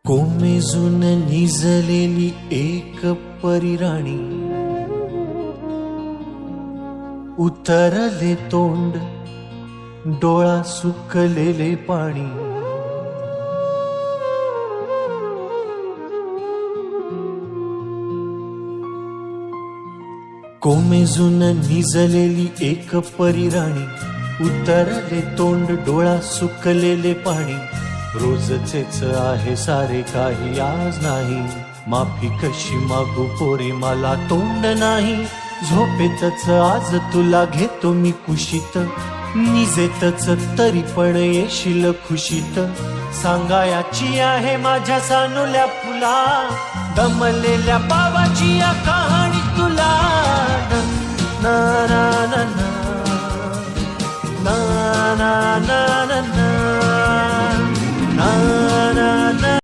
कोमेजून निजलेली एक परिराणी, उतरले तोंड डोळा सुकलेले पाणी। कोमेजून निजलेली एक परिराणी, उतरले तोंड डोळा सुकलेले पाणी। रोजचेच आहे सारे काही आज नाही, माफी कशी मागू पोरी मला तोंड नाही। झोपेतच आज तुला घेतो मी कुशीत, निजेतच तरी पण येशील खुशीत। सांगायाची आहे माझ्या सानुल्या फुला, दमलेल्या बाबाची या कहाणी तुला। ना ना ना ना ना ना ना ना ना।